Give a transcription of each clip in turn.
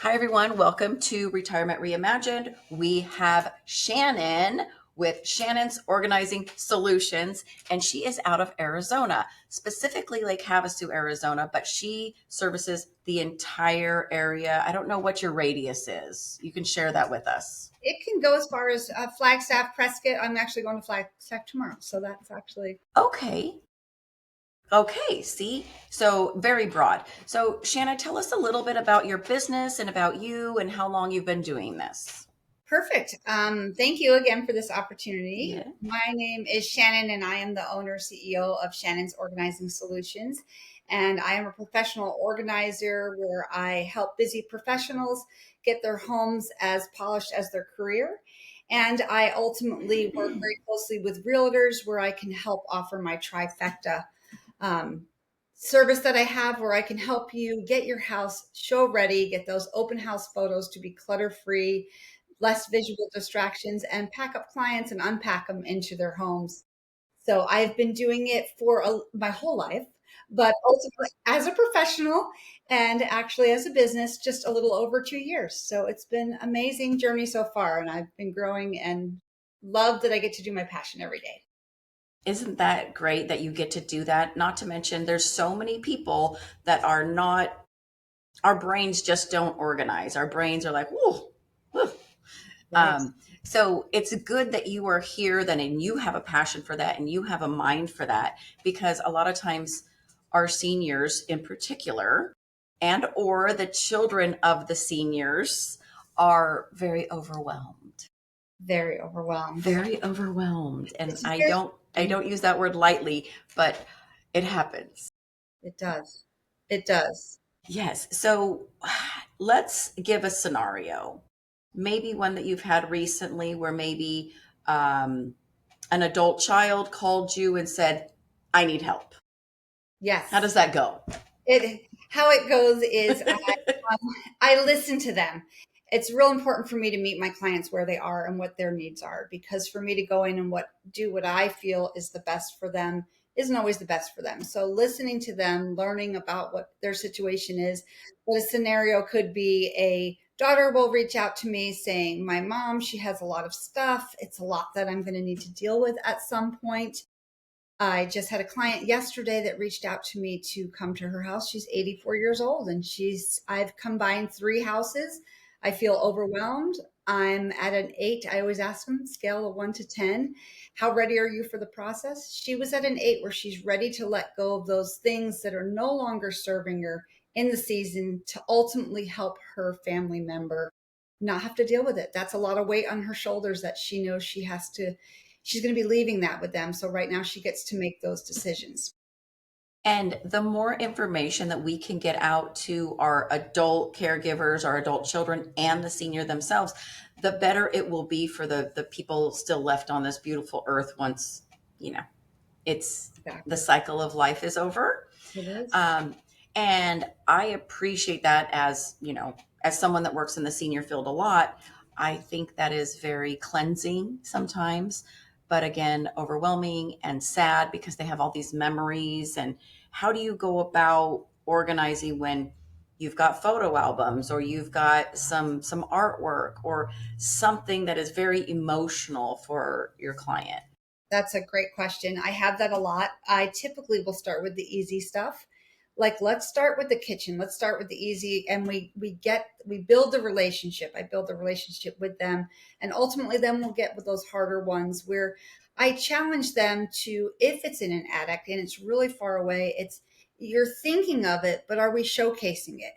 Hi, everyone. Welcome to Retirement Reimagined. We have Shannon with Shannon's Organizing Solutions, and she is out of Arizona, specifically Lake Havasu, Arizona, but she services the entire area. I don't know what your radius is. You can share that with us. It can go as far as Flagstaff, Prescott. I'm actually going to Flagstaff tomorrow, so that's actually Okay. Okay, see? So very broad. So, Shannon, tell us a little bit about your business and about you and how long you've been doing this. perfect. Thank you again for this opportunity. Yeah. My name is Shannon, and I am the owner CEO of Shannon's Organizing Solutions. And I am a professional organizer where I help busy professionals get their homes as polished as their career. And I ultimately work very closely with realtors where I can help offer my trifecta um, service that I have where I can help you get your house show ready, get those open house photos to be clutter free, less visual distractions, and pack up clients and unpack them into their homes. So I've been doing it for my whole life, but ultimately as a professional and actually as a business, just a little over 2 years. So it's been an amazing journey so far, and I've been growing and love that I get to do my passion every day. Isn't that great that you get to do that? Not to mention, there's so many people that are not, our brains just don't organize. Our brains are like, whoa, whoa. Right. So it's good that you are here then and you have a passion for that and you have a mind for that, because a lot of times our seniors in particular and or the children of the seniors are very overwhelmed. Very overwhelmed. Very overwhelmed. And It's I very, don't I don't use that word lightly, but it happens. it does. It does. Yes. So let's give a scenario. Maybe one that you've had recently where maybe um, an adult child called you and said, I need help. How does Yes. that go? How it goes is I listen to them. It's real important for me to meet my clients where they are and what their needs are, because for me to go in and do what I feel is the best for them isn't always the best for them. So listening to them, learning about what their situation is. What a scenario could be: a daughter will reach out to me saying, my mom, she has a lot of stuff. It's a lot that I'm going to need to deal with at some point. I just had a client yesterday that reached out to me to come to her house. She's 84 years old, and I've combined three houses. I feel overwhelmed. I'm at an 8. I always ask them, scale of 1 to 10. How ready are you for the process? She was at an 8 where she's ready to let go of those things that are no longer serving her in the season to ultimately help her family member not have to deal with it. That's a lot of weight on her shoulders that she knows she's going to be leaving that with them. So right now she gets to make those decisions. And the more information that we can get out to our adult caregivers, our adult children, and the senior themselves, the better it will be for the people still left on this beautiful earth once, you know, it's the Exactly. cycle of life is over. It is. Um, and I appreciate that as, you know, as someone that works in the senior field a lot, I think that is very cleansing sometimes, but again, overwhelming and sad because they have all these memories. And how do you go about organizing when you've got photo albums or you've got some artwork or something that is very emotional for your client? That's a great question. I have that a lot. I typically will start with the easy stuff. Like, let's start with the kitchen. Let's start with the easy, and we build the relationship. I build the relationship with them, and ultimately then we'll get with those harder ones where I challenge them to, if it's in an attic and it's really far away, it's you're thinking of it, but are we showcasing it?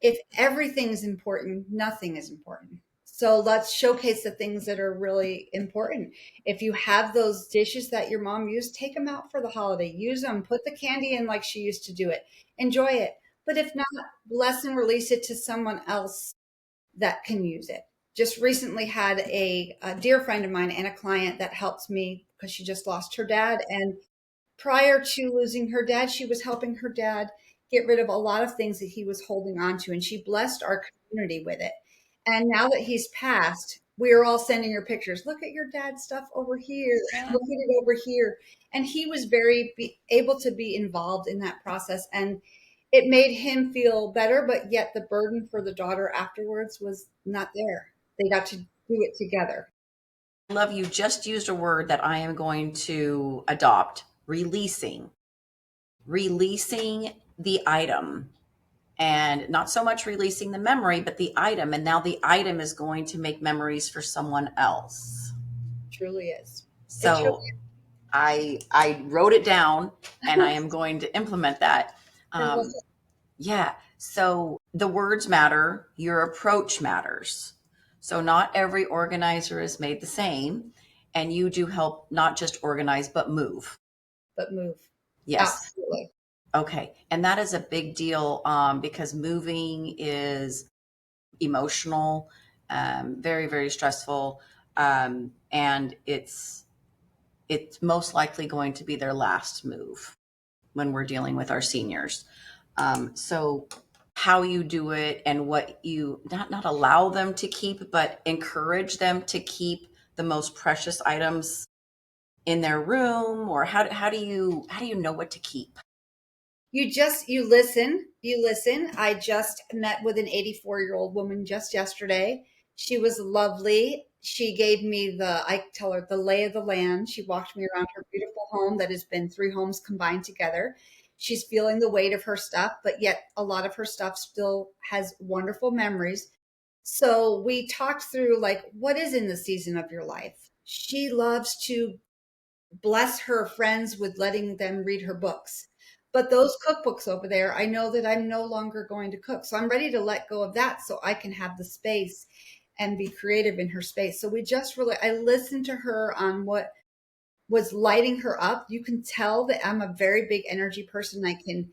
If everything is important, nothing is important. So let's showcase the things that are really important. If you have those dishes that your mom used, take them out for the holiday. Use them. Put the candy in like she used to do it. Enjoy it. But if not, bless and release it to someone else that can use it. Just recently had a dear friend of mine and a client that helped me because she just lost her dad. And prior to losing her dad, she was helping her dad get rid of a lot of things that he was holding on to, and she blessed our community with it. And now that he's passed, we are all sending her pictures. Look at your dad's stuff over here, and look at it over here. And he was able to be involved in that process. And it made him feel better, but yet the burden for the daughter afterwards was not there. They got to do it together. Love, you just used a word that I am going to adopt: releasing. Releasing the item, and not so much releasing the memory, but the item. And now the item is going to make memories for someone else. Truly is. It truly So I wrote it down, and I am going to implement that. I love Um, it. yeah. So the words matter. Your approach matters. So not every organizer is made the same, and you do help not just organize but move. But move. Yes. Absolutely. Okay. And that is a big deal, because moving is emotional, very, very stressful. And it's most likely going to be their last move when we're dealing with our seniors. So how you do it, and what you not allow them to keep, but encourage them to keep the most precious items in their room, or how do you know what to keep? You listen. I just met with an 84-year-old woman just yesterday. She was lovely. She gave me I tell her, the lay of the land. She walked me around her beautiful home that has been three homes combined together. She's feeling the weight of her stuff, but yet a lot of her stuff still has wonderful memories. So we talked through, like, what is in the season of your life. She loves to bless her friends with letting them read her books. But those cookbooks over there, I know that I'm no longer going to cook. So I'm ready to let go of that so I can have the space and be creative in her space. So I listened to her on what was lighting her up. You can tell that I'm a very big energy person. I can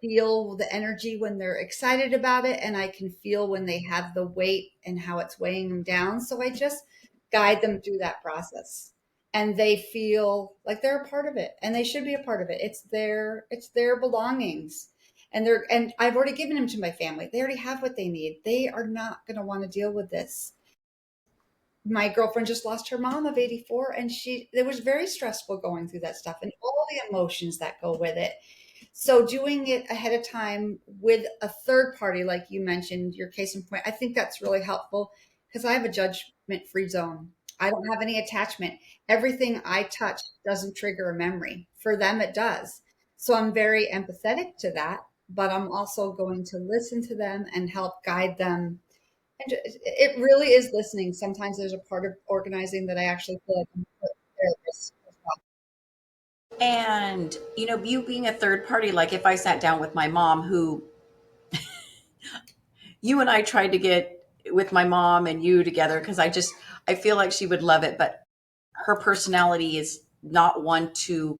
feel the energy when they're excited about it, and I can feel when they have the weight and how it's weighing them down. So I just guide them through that process, and they feel like they're a part of it, and they should be a part of it. It's their belongings, and I've already given them to my family. They already have what they need. They are not going to want to deal with this. My girlfriend just lost her mom of 84, and it was very stressful going through that stuff and all the emotions that go with it. So doing it ahead of time with a third party, like you mentioned, your case in point, I think that's really helpful because I have a judgment free zone. I don't have any attachment. Everything I touch doesn't trigger a memory. For them, it does. So I'm very empathetic to that, but I'm also going to listen to them and help guide them. And it really is listening. Sometimes there's a part of organizing that I actually feel like I'm a therapist as well. And you being a third party, like if I sat down with my mom, who you and I tried to get with my mom and you together, because I feel like she would love it, but her personality is not one to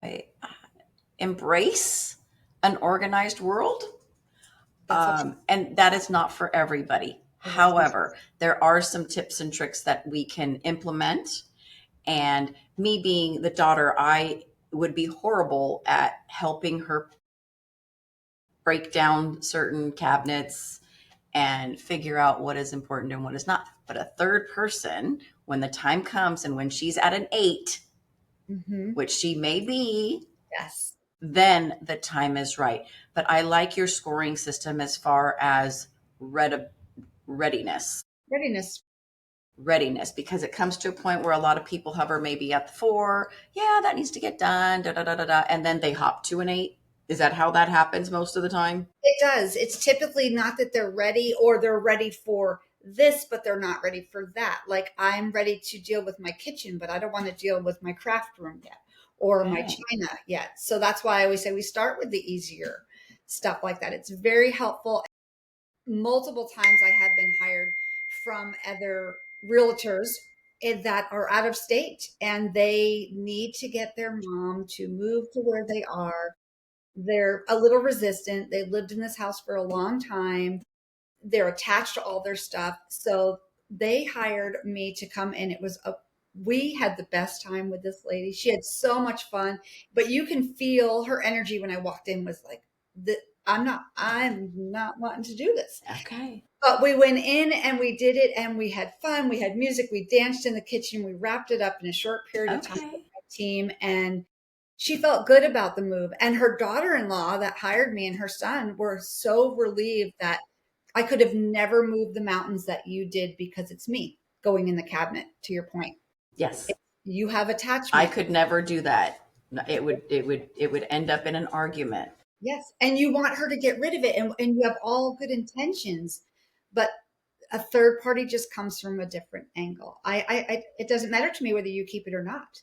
embrace an organized world. That's okay. And that is not for everybody. It isn't. However, there are some tips and tricks that we can implement. And me being the daughter, I would be horrible at helping her break down certain cabinets and figure out what is important and what is not. But a third person, when the time comes and when she's at an 8, Hmm. which she may be, Yes. then the time is right. But I like your scoring system as far as readiness. Readiness. Readiness, because it comes to a point where a lot of people hover maybe at the 4. Yeah, that needs to get done, da da da da da, and then they hop to an 8. Is that how that happens most of the time? It does. It's typically not that they're ready or they're ready for this, but they're not ready for that. Like, I'm ready to deal with my kitchen, but I don't want to deal with my craft room yet or my Okay. china yet. So that's why I always say we start with the easier stuff like that. It's very helpful. Multiple times I have been hired from other realtors that are out of state, and they need to get their mom to move to where they are. They're a little resistant. They lived in this house for a long time. They're attached to all their stuff. So they hired me to come in. We had the best time with this lady. She had so much fun, but you can feel her energy when I walked in was like, I'm not wanting to do this. Okay. But we went in and we did it, and we had fun. We had music. We danced in the kitchen. We wrapped it up in a short period of time with Okay. my team. And She felt good about the move. And her daughter-in-law that hired me and her son were so relieved that I could have never moved the mountains that you did because it's me going in the cabinet, to your point. Yes. You have I attachment. could never do that. It would end up in an argument. Yes. And you want her to get rid of it, and you have all good intentions, but a third party just comes from a different angle. It doesn't matter to me whether you keep it or not.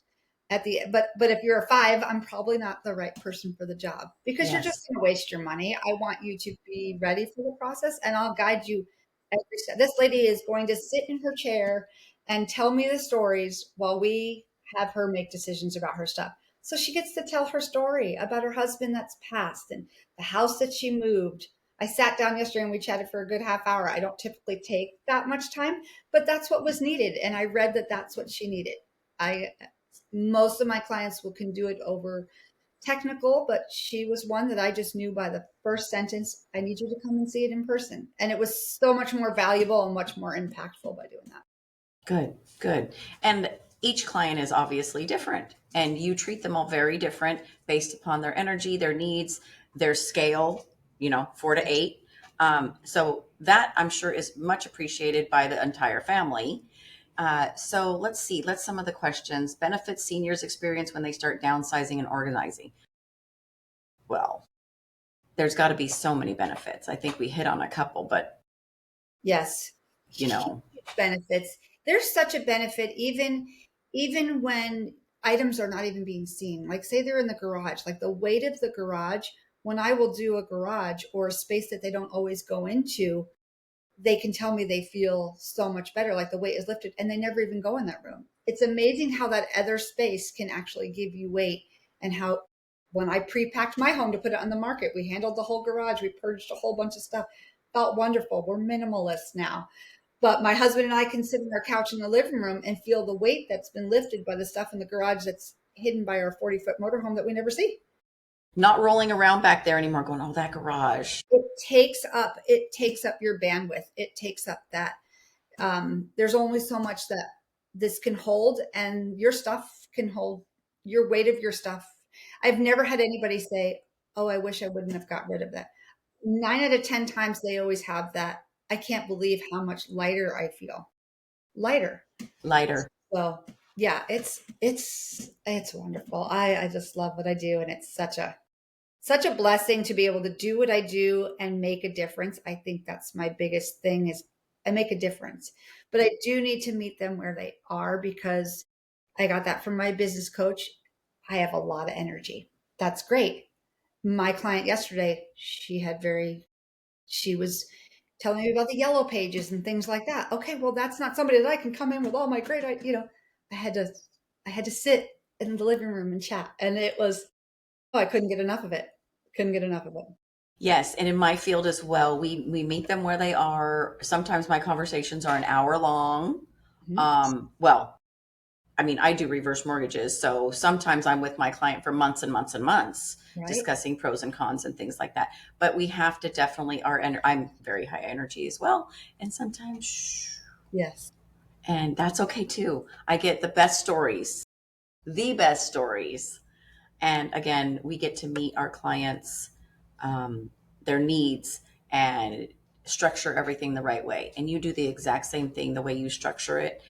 But if you're a five, I'm probably not the right person for the job because you're just Yes. going to waste your money. I want you to be ready for the process, and I'll guide you every step. This lady is going to sit in her chair and tell me the stories while we have her make decisions about her stuff. So she gets to tell her story about her husband that's passed and the house that she moved. I sat down yesterday and we chatted for a good half hour. I don't typically take that much time, but that's what was needed. And I read that that's what she needed. I Most of my clients can do it over technical, but she was one that I just knew by the first sentence, I need you to come and see it in person. And it was so much more valuable and much more impactful by doing that. Good, good. And each client is obviously different, and you treat them all very different based upon their energy, their needs, their scale, 4 to 8. So that I'm sure is much appreciated by the entire family. So let's see. Let's some of the questions. Benefits seniors experience when they start downsizing and organizing. Well, there's got to be so many benefits. I think we hit on a couple, but Yes. you Huge know, benefits. There's such a benefit even when items are not even being seen. Like say they're in the garage, like the weight of the garage, when I will do a garage or a space that they don't always go into, they can tell me they feel so much better, like the weight is lifted and they never even go in that room. It's amazing how that other space can actually give you weight and how when I pre-packed my home to put it on the market, we handled the whole garage, we purged a whole bunch of stuff, felt wonderful. We're minimalists now. But my husband and I can sit on our couch in the living room and feel the weight that's been lifted by the stuff in the garage that's hidden by our 40-foot motorhome that we never see. not rolling around back there anymore going, oh, that garage. It takes up your bandwidth. It takes up that there's only so much that this can hold, and your stuff can hold your weight of your stuff. I've never had anybody say, oh, I wish I wouldn't have got rid of that. 9 out of 10 times they always have that. I can't believe how much lighter I feel. Lighter. Lighter. So yeah, it's wonderful. I just love what I do, and it's such a blessing to be able to do what I do and make a difference. I think that's my biggest thing is I make a difference. But I do need to meet them where they are because I got that from my business coach. I have a lot of energy. That's great. My client yesterday, she was telling me about the yellow pages and things like that. Okay, well that's not somebody that I can come in with all my I had to I had to sit in the living room and chat, and it was, oh, I couldn't get enough of it. Couldn't get enough of it. Yes, and in my field as well, we meet them where they are. Sometimes my conversations are an hour long. Mhm. Well, I mean, I do reverse mortgages, so sometimes I'm with my client for months and months and months Right? discussing pros and cons and things like that. But we have to definitely I'm very high energy as well, and sometimes Yes. and that's okay too. I get the best stories, the best stories. And again, we get to meet our clients, their needs, and structure everything the right way. And you do the exact same thing the way you structure it.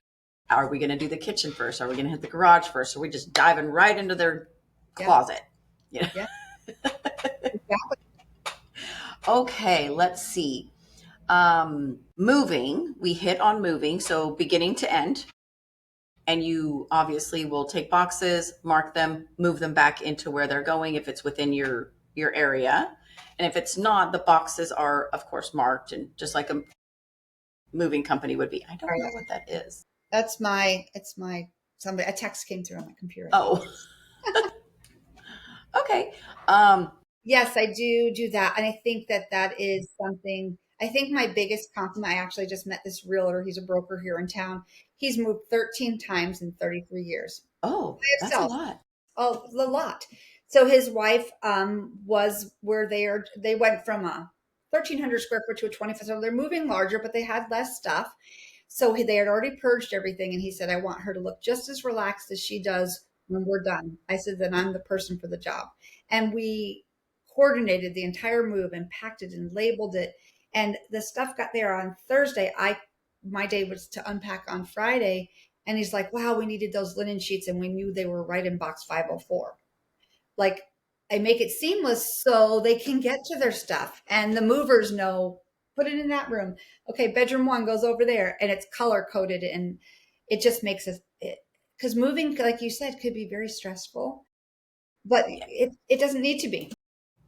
Are we going to do the kitchen first? Are we going to hit the garage first? Are we just diving right into their Yep. closet? You know? Yep. Exactly. Okay, let's see. Moving, we hit on moving. So beginning to end. And you obviously will take boxes, mark them, move them back into where they're going if it's within your area. And if it's not, the boxes are of course marked and just like a moving company would be. I All don't know right. what that is. It's my somebody a text came through on my computer. Oh, okay. Um, Yes, I do that. And I think that that is something, I think my biggest compliment, I actually just met this realtor. He's a broker here in town. He's moved 13 times in 33 years oh, by that's a himself. lot. Oh, a lot. So his wife was where they went from a 1,300 square foot to a 25. So they're moving larger, but they had less stuff. So they had already purged everything. And he said, I want her to look just as relaxed as she does when we're done. I said, then I'm the person for the job. And we coordinated the entire move and packed it and labeled it. And the stuff got there on Thursday. My day was to unpack on Friday. And he's like, wow, we needed those linen sheets. And we knew they were right in box 504. Like, I make it seamless so they can get to their stuff. And the movers know, put it in that room. Okay, bedroom one goes over there, and it's color coded. And it just makes it, because moving, like you said, could be very stressful, but it doesn't need to be.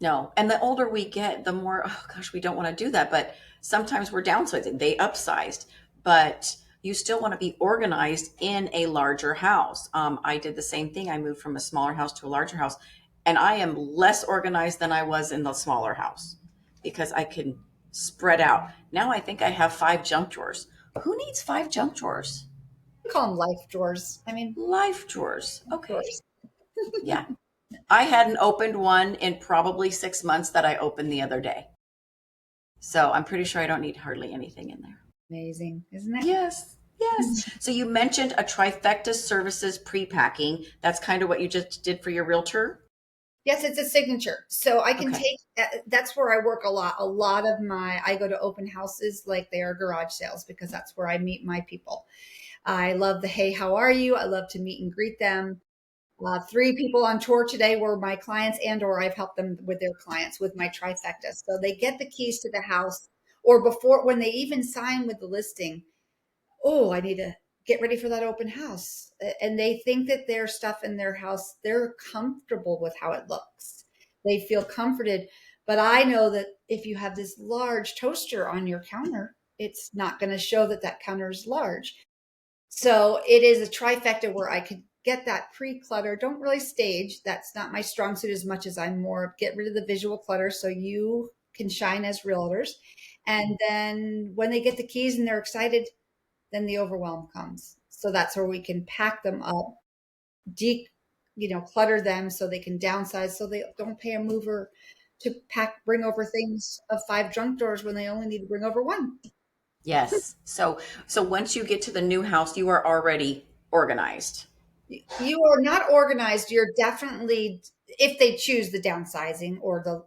No. And the older we get, the more, oh gosh, we don't want to do that. But sometimes we're downsizing. They upsized, but you still want to be organized in a larger house. I did the same thing. I moved from a smaller house to a larger house, and I am less organized than I was in the smaller house because I can spread out. Now I think I have 5 junk drawers. Who needs 5 junk drawers? We call them life drawers. I mean, Life drawers. Okay. drawers. Yeah. I hadn't opened one in probably 6 months that I opened the other day. So I'm pretty sure I don't need hardly anything in there. Amazing, isn't it? Yes. Yes. So you mentioned a trifecta services pre-packing. That's kind of what you just did for your realtor. Yes, it's a signature. So I can Okay. take, that's where I work a lot. A lot of I go to open houses like they are garage sales because that's where I meet my people. I love the, hey, how are you? I love to meet and greet them. 3 people on tour today were my clients, and or I've helped them with their clients with my trifecta. So they get the keys to the house, or before, when they even sign with the listing, oh, I need to get ready for that open house. And they think that their stuff in their house, they're comfortable with how it looks. They feel comforted. But I know that if you have this large toaster on your counter, it's not going to show that that counter is large. So it is a trifecta where I could get that pre-clutter. Don't really stage. That's not my strong suit as much as I'm more get rid of the visual clutter so you can shine as realtors. And then when they get the keys and they're excited, then the overwhelm comes. So that's where we can pack them up, de clutter them so they can downsize so they don't pay a mover to bring over things of 5 junk drawers when they only need to bring over one. Yes. So once you get to the new house, you are already organized. You are not organized. You're definitely, if they choose the downsizing or the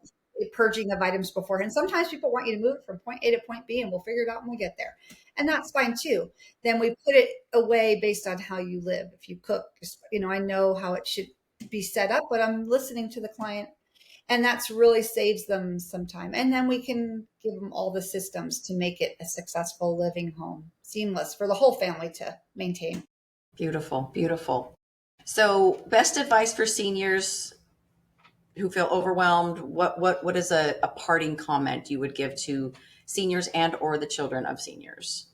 purging of items beforehand. Sometimes people want you to move it from point A to point B, and we'll figure it out when we get there. And that's fine too. Then we put it away based on how you live. If you cook, I know how it should be set up, but I'm listening to the client. And that's really saves them some time. And then we can give them all the systems to make it a successful living home, seamless for the whole family to maintain. Beautiful, beautiful. So best advice for seniors who feel overwhelmed. What is a parting comment you would give to seniors and or the children of seniors?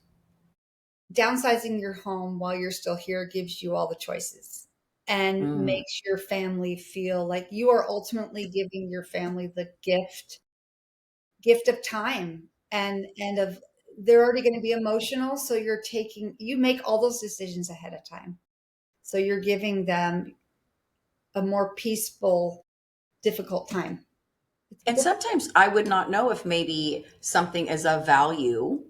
Downsizing your home while you're still here gives you all the choices and Mm. makes your family feel like you are ultimately giving your family the gift of time and of they're already going to be emotional, so you make all those decisions ahead of time, so you're giving them a more peaceful, difficult time. It's And difficult. sometimes I would not know if maybe something is of value.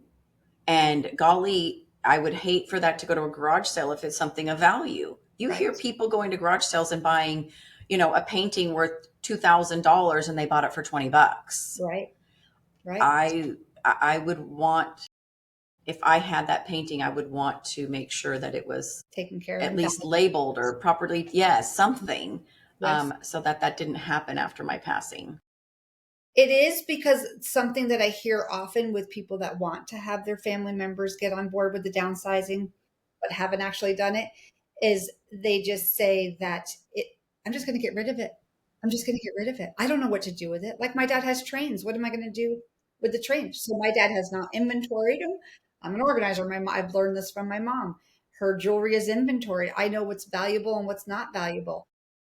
And golly, I would hate for that to go to a garage sale if it's something of value. You hear Right, people going to garage sales and buying, a painting worth $2,000 and they bought it for 20 bucks. right, right. I would want, if I had that painting, I would want to make sure that it was Taken care of at and least valid. labeled or properly, yes, something, Yes. so that that didn't happen after my passing. It is because it's something that I hear often with people that want to have their family members get on board with the downsizing, but haven't actually done it, is they just say that I'm just going to get rid of it. I'm just going to get rid of it. I don't know what to do with it. Like my dad has trains. What am I going to do with the trains? So my dad has not inventoried them. I'm an organizer. I've learned this from my mom. Her jewelry is inventory. I know what's valuable and what's not valuable.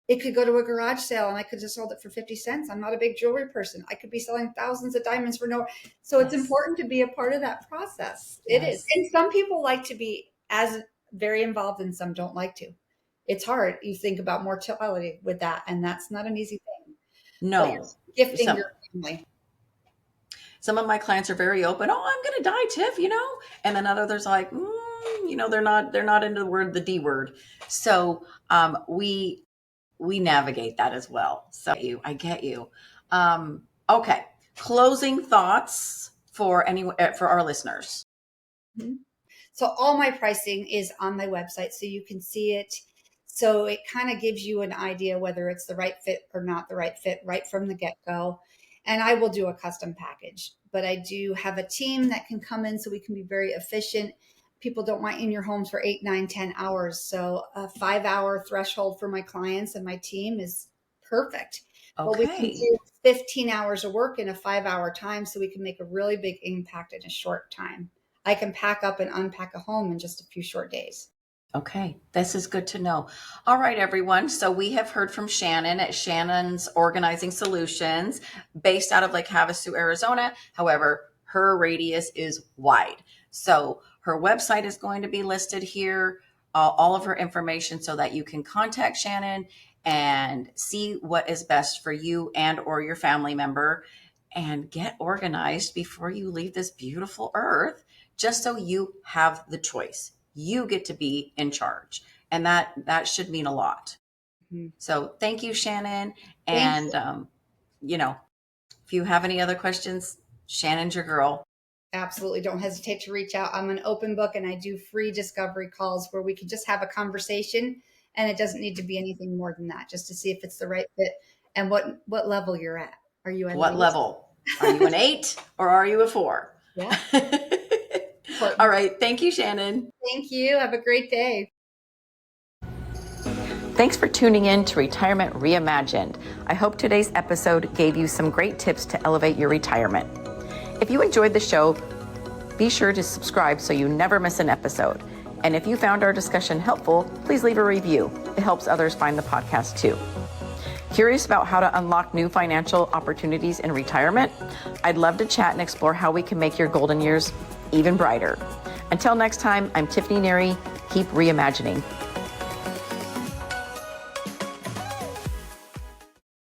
It could go to a garage sale and I could just sold it for 50 cents. I'm not a big jewelry person. I could be selling thousands of diamonds for no. So it's Yes, important to be a part of that process. It is. yes. And some people like to be as very involved and some don't like to. It's hard. You think about mortality with that, and that's not an easy thing. But you're No. gifting Some your family. some of my clients are very open. Oh, I'm going to die, Tiff, And then others are like, they're not into the D word. So we navigate that as well. So I get you. Okay. Closing thoughts for our listeners. Mm-hmm. So all my pricing is on my website, so you can see it. So it kind of gives you an idea whether it's the right fit or not the right fit right from the get-go. And I will do a custom package, but I do have a team that can come in so we can be very efficient. People don't want in your homes for 8, 9, 10 hours. So a 5-hour threshold for my clients and my team is perfect. But we can Okay. do 15 hours of work in a 5-hour time so we can make a really big impact in a short time. I can pack up and unpack a home in just a few short days. Okay, this is good to know. All right, everyone. So we have heard from Shannon at Shannon's Organizing Solutions, based out of Lake Havasu, Arizona. However, her radius is wide. So her website is going to be listed here, all of her information, so that you can contact Shannon and see what is best for you and or your family member, and get organized before you leave this beautiful earth, just so you have the choice. You get to be in charge, and that should mean a lot. Mhm. So thank you, Shannon. Thank And you. if you have any other questions, Shannon's your girl. Absolutely. Don't hesitate to reach out. I'm an open book and I do free discovery calls where we can just have a conversation, and it doesn't need to be anything more than that, just to see if it's the right fit and what level you're at. Are you at an What 8? level? Are you an 8 or are you a 4? Yeah. All Important. right. Thank you, Shannon. Thank you. Have a great day. Thanks for tuning in to Retirement Reimagined. I hope today's episode gave you some great tips to elevate your retirement. If you enjoyed the show, be sure to subscribe so you never miss an episode. And if you found our discussion helpful, please leave a review. It helps others find the podcast too. Curious about how to unlock new financial opportunities in retirement? I'd love to chat and explore how we can make your golden years even brighter. Until next time, I'm Tiffany Nyiri. Keep reimagining.